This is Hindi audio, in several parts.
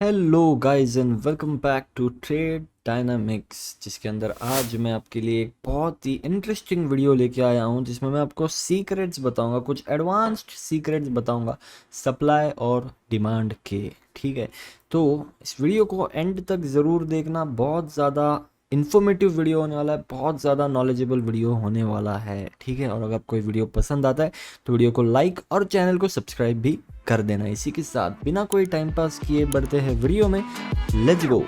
Hello guys and welcome back to Trade Dynamics, जिसके अंदर आज मैं आपके लिए एक बहुत ही इंटरेस्टिंग वीडियो लेके आया हूं जिसमें मैं आपको सीक्रेट्स बताऊंगा, कुछ एडवांस्ड सीक्रेट्स बताऊंगा सप्लाई और डिमांड के। ठीक है, तो इस वीडियो को एंड तक ज़रूर देखना, बहुत ज़्यादा इन्फॉर्मेटिव वीडियो होने वाला है, बहुत ज़्यादा नॉलेजेबल वीडियो होने वाला है। ठीक है, और अगर कोई वीडियो पसंद आता है तो वीडियो को लाइक और चैनल को सब्सक्राइब भी कर देना। इसी के साथ बिना कोई टाइम पास किए बढ़ते हैं वीडियो में, let's go.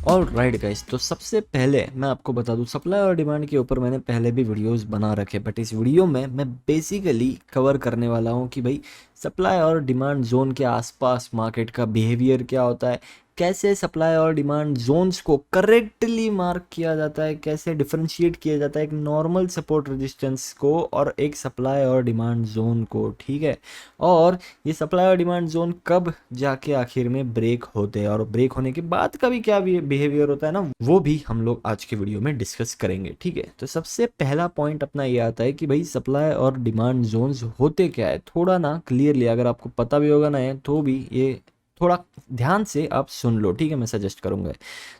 All right guys, तो सबसे पहले मैं आपको बता दूं, सप्लाई और डिमांड के ऊपर मैंने पहले भी वीडियोस बना रखे, बट इस वीडियो में मैं बेसिकली कवर करने वाला हूं कि भाई सप्लाई और डिमांड जोन के आसपास मार्केट का बिहेवियर क्या होता है, कैसे सप्लाई और डिमांड जोन्स को करेक्टली मार्क किया जाता है, कैसे डिफरेंशिएट किया जाता है एक नॉर्मल सपोर्ट रेजिस्टेंस को और एक सप्लाई और डिमांड जोन को। ठीक है, और ये सप्लाई और डिमांड जोन कब जाके आखिर में ब्रेक होते हैं और ब्रेक होने के बाद का भी क्या बिहेवियर होता है ना, वो भी हम लोग आज के वीडियो में डिस्कस करेंगे। ठीक है, तो सबसे पहला पॉइंट अपना ये आता है कि भाई सप्लाई और डिमांड जोन्स होते क्या है। थोड़ा ना क्लियरली, अगर आपको पता भी होगा ना तो भी ये थोड़ा ध्यान से आप सुन लो। ठीक है, मैं सजेस्ट करूंगा।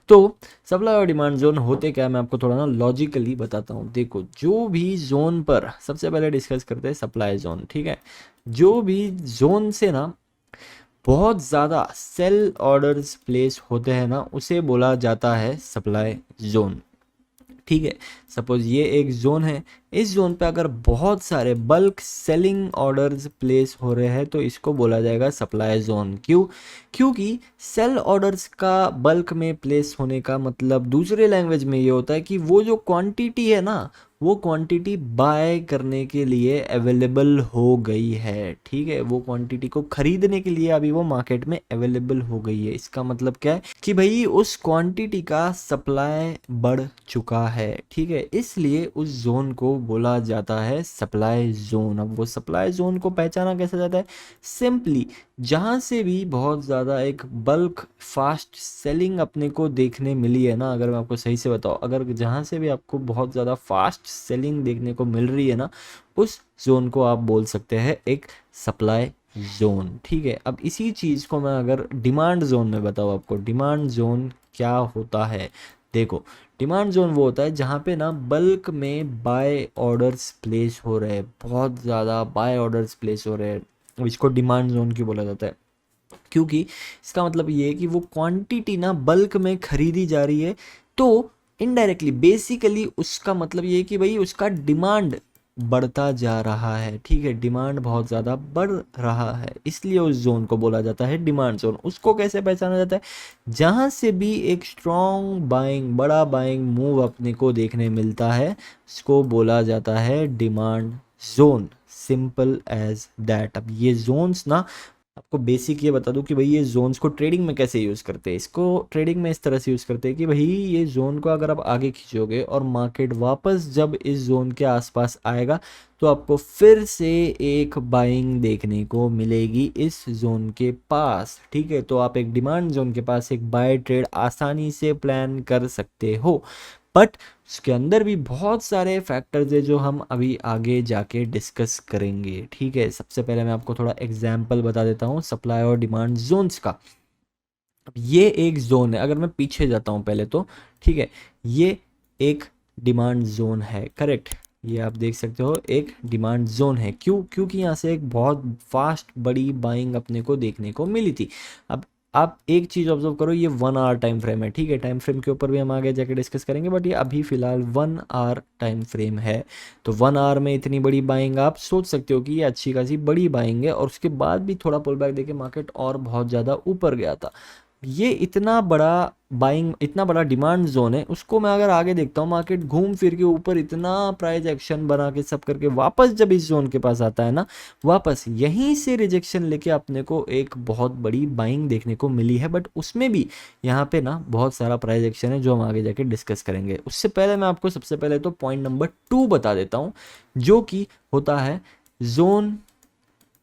तो सप्लाई और डिमांड जोन होते क्या है, मैं आपको थोड़ा ना लॉजिकली बताता हूँ। देखो, जो भी जोन पर सबसे पहले डिस्कस करते हैं सप्लाई जोन। ठीक है, जो भी जोन से ना बहुत ज़्यादा सेल ऑर्डर्स प्लेस होते हैं ना, उसे बोला जाता है सप्लाई जोन। ठीक है, सपोज ये एक जोन है, इस जोन पे अगर बहुत सारे बल्क सेलिंग ऑर्डर्स प्लेस हो रहे हैं तो इसको बोला जाएगा सप्लाई जोन। क्यों? क्योंकि सेल ऑर्डर्स का बल्क में प्लेस होने का मतलब दूसरे लैंग्वेज में ये होता है कि वो जो क्वांटिटी है ना, वो क्वांटिटी बाय करने के लिए अवेलेबल हो गई है। ठीक है, वो क्वांटिटी को खरीदने के लिए अभी वो मार्केट में अवेलेबल हो गई है। इसका मतलब क्या है कि भाई उस क्वांटिटी का सप्लाई बढ़ चुका है। ठीक है, इसलिए उस जोन को बोला जाता है सप्लाई जोन। अब वो सप्लाई जोन को पहचाना कैसे जाता है? सिंपली, जहाँ से भी बहुत ज़्यादा एक बल्क फास्ट सेलिंग अपने को देखने मिली है ना, अगर मैं आपको सही से बताऊँ, अगर जहाँ से भी आपको बहुत ज़्यादा फास्ट सेलिंग देखने को मिल रही है ना, उस जोन को आप बोल सकते हैं एक सप्लाई जोन। ठीक है, अब इसी चीज़ को मैं अगर डिमांड जोन में बताऊँ आपको, डिमांड जोन क्या होता है। देखो, डिमांड जोन वो होता है जहाँ पे ना बल्क में बाय ऑर्डर्स प्लेस हो रहे हैं, बहुत ज़्यादा बाय ऑर्डर्स प्लेस हो रहे हैं। अब इसको डिमांड जोन क्यों बोला जाता है? क्योंकि इसका मतलब ये है कि वो क्वांटिटी ना बल्क में खरीदी जा रही है, तो इनडायरेक्टली बेसिकली उसका मतलब ये है कि भाई उसका डिमांड बढ़ता जा रहा है। ठीक है, डिमांड बहुत ज़्यादा बढ़ रहा है, इसलिए उस जोन को बोला जाता है डिमांड जोन। उसको कैसे पहचाना जाता है? जहाँ से भी एक स्ट्रॉन्ग बाइंग, बड़ा बाइंग मूव अपने को देखने मिलता है, उसको बोला जाता है demand zone. Simple as that. अब ये जोन्स ना, आपको बेसिक ये बता दूं कि भाई ये जोन्स को ट्रेडिंग में कैसे यूज़ करते हैं। इसको ट्रेडिंग में इस तरह से यूज़ करते हैं कि भाई ये जोन को अगर आप आगे खींचोगे और मार्केट वापस जब इस जोन के आसपास आएगा तो आपको फिर से एक बाइंग देखने को मिलेगी इस जोन के पास। ठीक है, तो आप एक डिमांड जोन के पास एक बाय ट्रेड आसानी से प्लान कर सकते हो, बट उसके अंदर भी बहुत सारे फैक्टर्स है जो हम अभी आगे जाके डिस्कस करेंगे। ठीक है, सबसे पहले मैं आपको थोड़ा एग्जाम्पल बता देता हूँ सप्लाई और डिमांड जोन्स का। अब ये एक जोन है, अगर मैं पीछे जाता हूँ पहले तो, ठीक है, ये एक डिमांड जोन है, करेक्ट। ये आप देख सकते हो एक डिमांड जोन है। क्यों? क्योंकि यहाँ से एक बहुत फास्ट बड़ी बाइंग अपने को देखने को मिली थी। अब आप एक चीज़ ऑब्जर्व करो, ये 1 आवर टाइम फ्रेम है। ठीक है, टाइम फ्रेम के ऊपर भी हम आगे जाके डिस्कस करेंगे, बट ये अभी फिलहाल 1 आवर टाइम फ्रेम है। तो 1 आवर में इतनी बड़ी बाइंग, आप सोच सकते हो कि ये अच्छी खासी बड़ी बाइंग है, और उसके बाद भी थोड़ा पुल बैक देके मार्केट और बहुत ज़्यादा ऊपर गया था। ये इतना बड़ा बाइंग, इतना बड़ा डिमांड जोन है, उसको मैं अगर आगे देखता हूँ, मार्केट घूम फिर के ऊपर इतना प्राइस एक्शन बना के सब करके वापस जब इस जोन के पास आता है ना, वापस यहीं से रिजेक्शन लेके अपने को एक बहुत बड़ी बाइंग देखने को मिली है। बट उसमें भी यहाँ पे ना बहुत सारा प्राइस एक्शन है जो हम आगे जाके डिस्कस करेंगे। उससे पहले मैं आपको सबसे पहले तो पॉइंट नंबर 2 बता देता हूँ, जो कि होता है जोन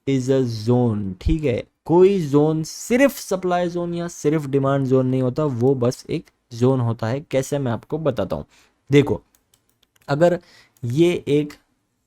इज अ जोन। ठीक है, कोई जोन सिर्फ सप्लाई जोन या सिर्फ डिमांड जोन नहीं होता, वो बस एक जोन होता है। कैसे, मैं आपको बताता हूँ। देखो, अगर ये एक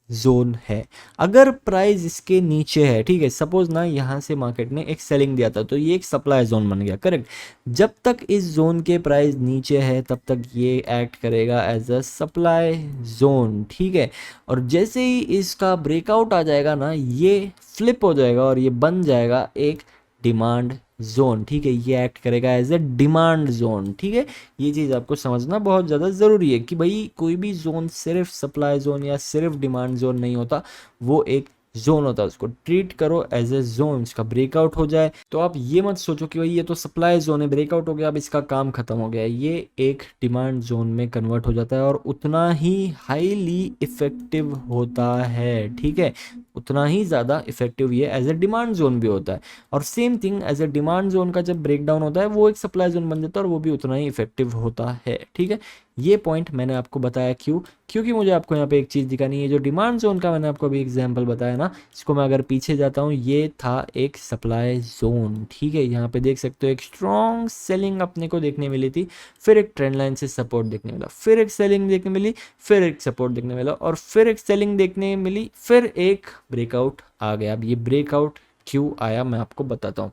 जोन है। अगर प्राइस इसके नीचे है, ठीक है, सपोज ना यहाँ से मार्केट ने एक सेलिंग दिया था तो ये एक सप्लाई जोन बन गया, करेक्ट। जब तक इस जोन के प्राइस नीचे है तब तक ये एक्ट करेगा एज अ सप्लाई जोन, ठीक है। और जैसे ही इसका ब्रेकआउट आ जाएगा ना, ये फ्लिप हो जाएगा और ये बन जाएगा एक डिमांड जोन, ठीक है। ये एक्ट करेगा एज ए डिमांड जोन, ठीक है। ये चीज़ आपको समझना बहुत ज़्यादा ज़रूरी है कि भाई कोई भी जोन सिर्फ सप्लाई जोन या सिर्फ डिमांड जोन नहीं होता, वो एक जोन होता है, उसको ट्रीट करो एज ए जोन। इसका ब्रेकआउट हो जाए तो आप ये मत सोचो कि भाई ये तो सप्लाई जोन है, ब्रेकआउट हो गया अब इसका काम खत्म हो गया। ये एक डिमांड जोन में कन्वर्ट हो जाता है और उतना ही हाईली इफेक्टिव होता है, ठीक है। उतना ही ज़्यादा इफेक्टिव ये एज ए डिमांड जोन भी होता है। और same thing as a demand zone का जब ब्रेक डाउन होता है वो एक सप्लाई जोन बन जाता है और वो भी उतना ही इफेक्टिव होता है, ठीक है। ये पॉइंट मैंने आपको बताया क्यों, क्योंकि मुझे आपको यहाँ पे एक चीज़ दिखानी है। जो डिमांड जोन का मैंने आपको अभी एग्जांपल बताया ना, इसको मैं अगर पीछे जाता हूँ, ये था एक सप्लाई जोन, ठीक है। यहाँ पे देख सकते हो एक स्ट्रॉन्ग सेलिंग अपने को देखने मिली थी, फिर एक ट्रेंड लाइन से सपोर्ट देखने मिला, फिर एक सेलिंग देखने मिली, फिर एक सपोर्ट देखने मिला और फिर एक सेलिंग देखने मिली, फिर एक ब्रेकआउट आ गया। अब ये ब्रेकआउट क्यों आया मैं आपको बताता हूँ।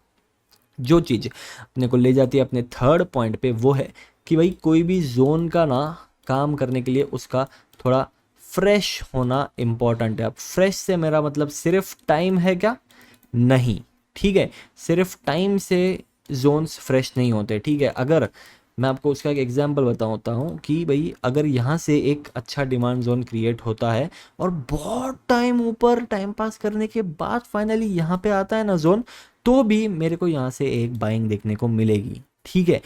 जो चीज़ अपने को ले जाती है अपने थर्ड पॉइंट पे वो है कि भाई कोई भी जोन का ना काम करने के लिए उसका थोड़ा फ्रेश होना इम्पॉर्टेंट है। अब फ्रेश से मेरा मतलब सिर्फ टाइम है क्या? नहीं, ठीक है। सिर्फ टाइम से जोन्स फ्रेश नहीं होते, ठीक है। अगर मैं आपको उसका एक एग्जांपल बताता हूँ कि भाई अगर यहाँ से एक अच्छा डिमांड जोन क्रिएट होता है और बहुत टाइम ऊपर टाइम पास करने के बाद फाइनली यहाँ पे आता है ना जोन, तो भी मेरे को यहाँ से एक बाइंग देखने को मिलेगी, ठीक है।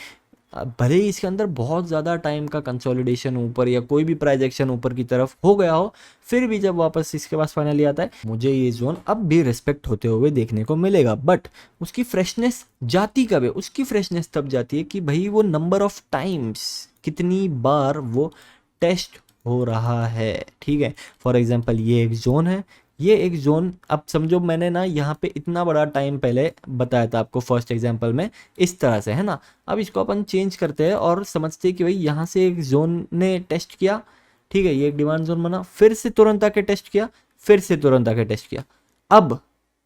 भले ही इसके अंदर बहुत ज़्यादा टाइम का कंसोलिडेशन ऊपर या कोई भी प्राइस एक्शन ऊपर की तरफ हो गया हो, फिर भी जब वापस इसके पास फाइनली आता है, मुझे ये जोन अब भी रिस्पेक्ट होते हुए देखने को मिलेगा। बट उसकी फ्रेशनेस जाती कब है? उसकी फ्रेशनेस तब जाती है कि भाई वो नंबर ऑफ टाइम्स, कितनी बार वो टेस्ट हो रहा है, ठीक है। फॉर एग्जाम्पल ये एक जोन है, ये एक जोन, अब समझो मैंने ना यहाँ पे इतना बड़ा टाइम पहले बताया था आपको फर्स्ट एग्जांपल में, इस तरह से है ना। अब इसको अपन चेंज करते हैं और समझते हैं कि भाई यहाँ से एक जोन ने टेस्ट किया, ठीक है, ये एक डिमांड जोन बना, फिर से तुरंत आके टेस्ट किया, फिर से तुरंत आके टेस्ट किया। अब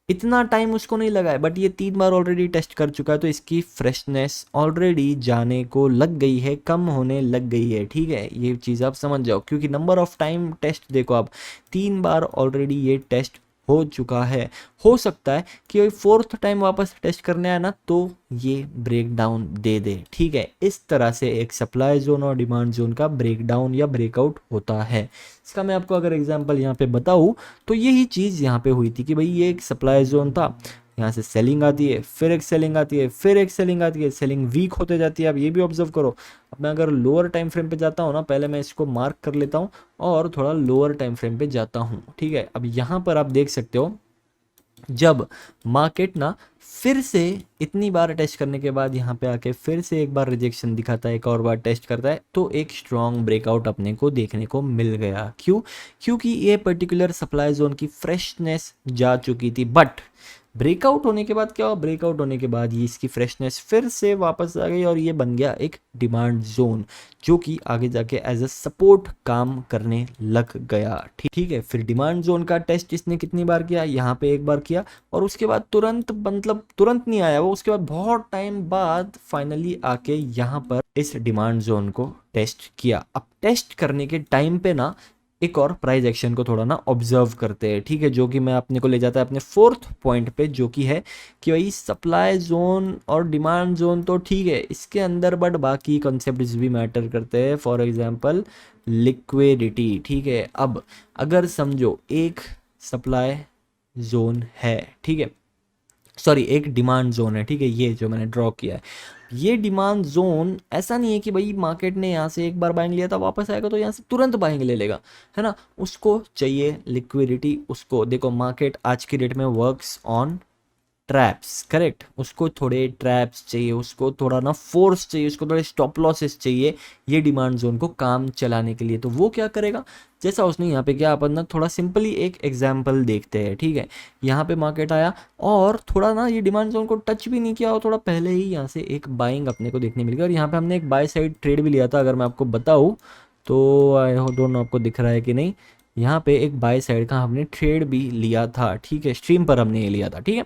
इतना टाइम उसको नहीं लगा है बट ये 3 बार ऑलरेडी टेस्ट कर चुका है, तो इसकी फ्रेशनेस ऑलरेडी जाने को लग गई है, कम होने लग गई है, ठीक है। ये चीज़ आप समझ जाओ क्योंकि नंबर ऑफ टाइम टेस्ट देखो आप, 3 बार ऑलरेडी ये टेस्ट हो चुका है। हो सकता है कि वही फोर्थ टाइम वापस टेस्ट करने आए ना तो ये ब्रेक डाउन दे दे, ठीक है। इस तरह से एक सप्लाई जोन और डिमांड जोन का ब्रेक डाउन या ब्रेकआउट होता है। इसका मैं आपको अगर एग्जांपल यहाँ पे बताऊँ तो यही चीज़ यहाँ पे हुई थी कि भाई ये एक सप्लाई जोन था, यहाँ से सेलिंग आती है, फिर एक सेलिंग आती है, फिर एक सेलिंग आती है, सेलिंग वीक होते जाती है। अब ये भी ऑब्जर्व करो। अब मैं अगर लोअर टाइम फ्रेम पे जाता हूँ ना, पहले मैं इसको मार्क कर लेता हूँ और थोड़ा लोअर टाइम फ्रेम पे जाता हूँ, ठीक है। अब यहाँ पर आप देख सकते हो जब मार्केट ना फिर से इतनी बार टेस्ट करने के बाद यहाँ पे आके फिर से एक बार रिजेक्शन दिखाता है, एक और बार टेस्ट करता है, तो एक स्ट्रॉन्ग ब्रेकआउट अपने को देखने को मिल गया। क्यों? क्योंकि ये पर्टिकुलर सप्लाई जोन की फ्रेशनेस जा चुकी थी। बट ब्रेकआउट होने के बाद क्या हुआ? ब्रेकआउट होने के बाद ये इसकी फ्रेशनेस फिर से वापस आ गई और ये बन गया एक डिमांड जोन, जो कि आगे जाके एज अ सपोर्ट काम करने लग गया, ठीक है। फिर डिमांड जोन का टेस्ट इसने कितनी बार किया? यहाँ पे एक बार किया और उसके बाद तुरंत, मतलब तुरंत नहीं आया वो, उसके बाद बहुत टाइम बाद फाइनली आके यहाँ पर इस डिमांड जोन को टेस्ट किया। अब टेस्ट करने के टाइम पे ना एक और प्राइस एक्शन को थोड़ा ना ऑब्जर्व करते हैं, ठीक है, जो कि मैं अपने को ले जाता है अपने फोर्थ पॉइंट पे, जो कि है कि भाई सप्लाई जोन और डिमांड जोन तो ठीक है इसके अंदर, बट बाकी कॉन्सेप्ट्स भी मैटर करते हैं। फॉर एग्जांपल लिक्विडिटी, ठीक है। अब अगर समझो एक सप्लाई जोन है, ठीक है, सॉरी एक डिमांड जोन है, ठीक है, ये जो मैंने ड्रॉ किया है, ये डिमांड जोन ऐसा नहीं है कि भाई मार्केट ने यहाँ से एक बार बाइंग लिया था वापस आएगा तो यहाँ से तुरंत बाइंग ले लेगा, है ना। उसको चाहिए लिक्विडिटी। उसको देखो, मार्केट आज की डेट में वर्क्स ऑन ट्रैप्स, करेक्ट। उसको थोड़े ट्रैप्स चाहिए, उसको थोड़ा ना फोर्स चाहिए, उसको थोड़े स्टॉप लॉसेस चाहिए ये डिमांड जोन को काम चलाने के लिए। तो वो क्या करेगा? जैसा उसने यहाँ पे किया, अपन ना थोड़ा सिंपली एक एग्जांपल देखते हैं, ठीक है। यहाँ पे मार्केट आया और थोड़ा ना ये डिमांड जोन को टच भी नहीं किया और थोड़ा पहले ही यहाँ से एक बाइंग अपने को देखने मिल गया और यहाँ पे हमने एक बाय साइड ट्रेड भी लिया था। अगर मैं आपको बताऊँ तो आई डोंट नो आपको दिख रहा है कि नहीं, यहाँ पे एक बाय साइड का हमने ट्रेड भी लिया था, ठीक है, स्ट्रीम पर हमने ये लिया था, ठीक है।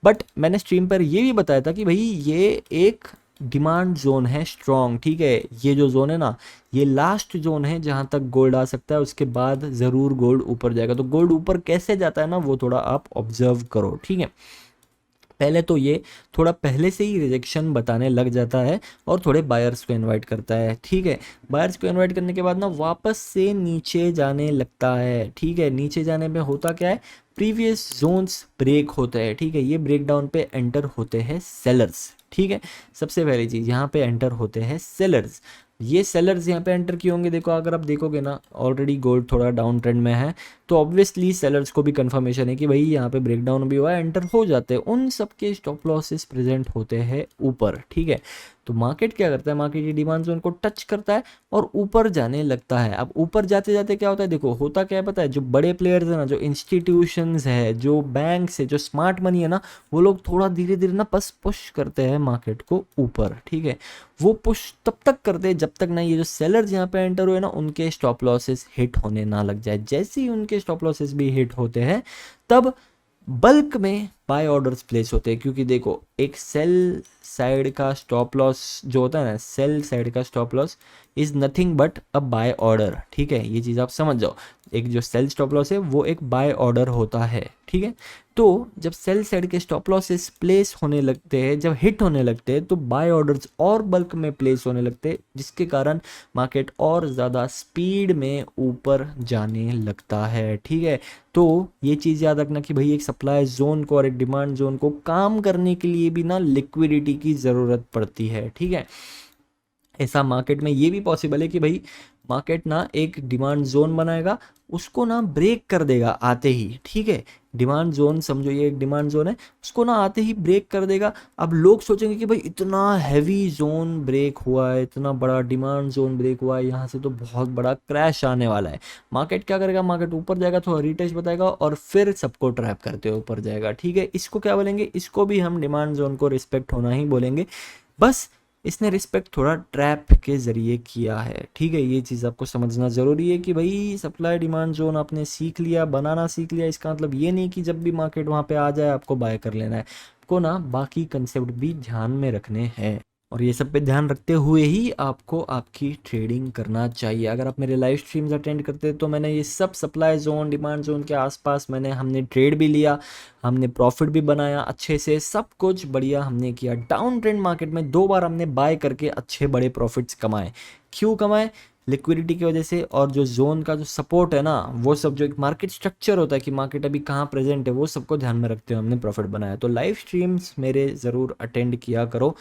बट मैंने स्ट्रीम पर ये भी बताया था कि भाई ये एक डिमांड जोन है स्ट्रॉन्ग, ठीक है। ये जो जोन है ना, ये लास्ट जोन है जहाँ तक गोल्ड आ सकता है, उसके बाद ज़रूर गोल्ड ऊपर जाएगा। तो गोल्ड ऊपर कैसे जाता है ना, वो थोड़ा आप ऑब्जर्व करो, ठीक है। पहले तो ये थोड़ा पहले से ही रिजेक्शन बताने लग जाता है और थोड़े बायर्स को इनवाइट करता है, ठीक है। बायर्स को इनवाइट करने के बाद ना वापस से नीचे जाने लगता है, ठीक है। नीचे जाने में होता क्या है, प्रीवियस जोन्स ब्रेक होते हैं, ठीक है। ये ब्रेक डाउन पे एंटर होते हैं सेलर्स, ठीक है। सबसे पहली चीज़ यहाँ पे एंटर होते हैं सेलर्स। ये सेलर्स यहाँ पे एंटर किए होंगे, देखो अगर आप देखोगे ना ऑलरेडी गोल्ड थोड़ा डाउन ट्रेंड में है, तो ऑब्वियसली सेलर्स को भी कंफर्मेशन है कि भाई यहाँ पे ब्रेकडाउन भी हुआ है, एंटर हो जाते हैं, उन सबके स्टॉप लॉसेस प्रेजेंट होते हैं ऊपर, ठीक है। तो मार्केट क्या करता है, मार्केट ये डिमांड जोन को टच करता है और ऊपर जाने लगता है। अब ऊपर जाते जाते क्या होता है, देखो होता क्या है पता है, जो बड़े प्लेयर्स है ना, जो इंस्टीट्यूशंस है, जो बैंक्स है, जो स्मार्ट मनी है ना, वो लोग थोड़ा धीरे धीरे ना पुश करते हैं मार्केट को ऊपर, ठीक है। वो पुश तब तक करते हैं जब तक ना ये जो सेलर्स यहाँ पे एंटर हुए ना, उनके स्टॉप लॉसेस हिट होने ना लग जाए। जैसे ही उनके स्टॉप लॉसेस भी हिट होते हैं, तब बल्क में बाय ऑर्डर्स प्लेस होते हैं। क्योंकि देखो एक सेल साइड का स्टॉप लॉस जो होता है ना, सेल साइड का stop loss is nothing but a buy order, ठीक है। ये चीज़ आप समझ जाओ, एक जो सेल स्टॉप लॉस है वो एक बाय ऑर्डर होता है, ठीक है। तो जब सेल साइड के स्टॉप लॉसेस प्लेस होने लगते हैं, जब हिट होने लगते हैं, तो बाय ऑर्डर्स और बल्क में प्लेस होने लगते हैं, जिसके कारण मार्केट और ज़्यादा स्पीड में ऊपर जाने लगता है, ठीक है। तो ये चीज़ याद रखना कि भाई एक सप्लाई जोन को और एक डिमांड जोन को काम करने के लिए भी ना लिक्विडिटी की ज़रूरत पड़ती है, ठीक है। ऐसा मार्केट में ये भी पॉसिबल है कि भाई मार्केट ना एक डिमांड जोन बनाएगा, उसको ना ब्रेक कर देगा आते ही, ठीक है। डिमांड जोन समझो, ये एक डिमांड जोन है, उसको ना आते ही ब्रेक कर देगा। अब लोग सोचेंगे कि भाई इतना हैवी जोन ब्रेक हुआ है, इतना बड़ा डिमांड जोन ब्रेक हुआ है, यहाँ से तो बहुत बड़ा क्रैश आने वाला है। मार्केट क्या करेगा, मार्केट ऊपर जाएगा, थोड़ा रिटेस्ट बताएगा और फिर सबको ट्रैप करते हुए ऊपर जाएगा, ठीक है। इसको क्या बोलेंगे, इसको भी हम डिमांड जोन को रिस्पेक्ट होना ही बोलेंगे। बस इसने रिस्पेक्ट थोड़ा ट्रैप के ज़रिए किया है, ठीक है। ये चीज़ आपको समझना ज़रूरी है कि भाई सप्लाई डिमांड जोन आपने सीख लिया, बनाना सीख लिया, इसका मतलब ये नहीं कि जब भी मार्केट वहाँ पे आ जाए आपको बाय कर लेना है। आपको ना बाकी कंसेप्ट भी ध्यान में रखने हैं और ये सब पे ध्यान रखते हुए ही आपको आपकी ट्रेडिंग करना चाहिए। अगर आप मेरे लाइव स्ट्रीम्स अटेंड करते हैं तो मैंने ये सब सप्लाई जोन डिमांड जोन के आसपास हमने ट्रेड भी लिया, हमने प्रॉफिट भी बनाया अच्छे से, सब कुछ बढ़िया हमने किया। डाउन ट्रेंड मार्केट में 2 बार हमने बाय करके अच्छे बड़े प्रॉफिट्स कमाए। क्यों कमाए, लिक्विडिटी की वजह से, और जो जोन का जो सपोर्ट है ना, वो सब जो एक मार्केट स्ट्रक्चर होता है कि मार्केट अभी कहाँ प्रेजेंट है, वो सबको ध्यान में रखते हुए हमने प्रॉफिट बनाया। तो लाइव स्ट्रीम्स मेरे ज़रूर अटेंड किया करो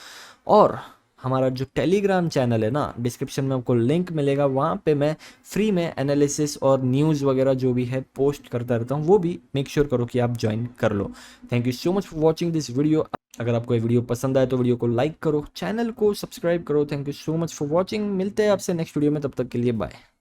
और हमारा जो टेलीग्राम चैनल है ना, डिस्क्रिप्शन में आपको लिंक मिलेगा, वहाँ पे मैं फ्री में एनालिसिस और न्यूज़ वगैरह जो भी है पोस्ट करता रहता हूँ, वो भी मेक श्योर करो कि आप ज्वाइन कर लो। Thank you so much for watching this video. अगर आपको ये वीडियो पसंद आए तो वीडियो को लाइक करो, चैनल को सब्सक्राइब करो। Thank you so much for watching, मिलते हैं आपसे नेक्स्ट वीडियो में, तब तक के लिए बाय।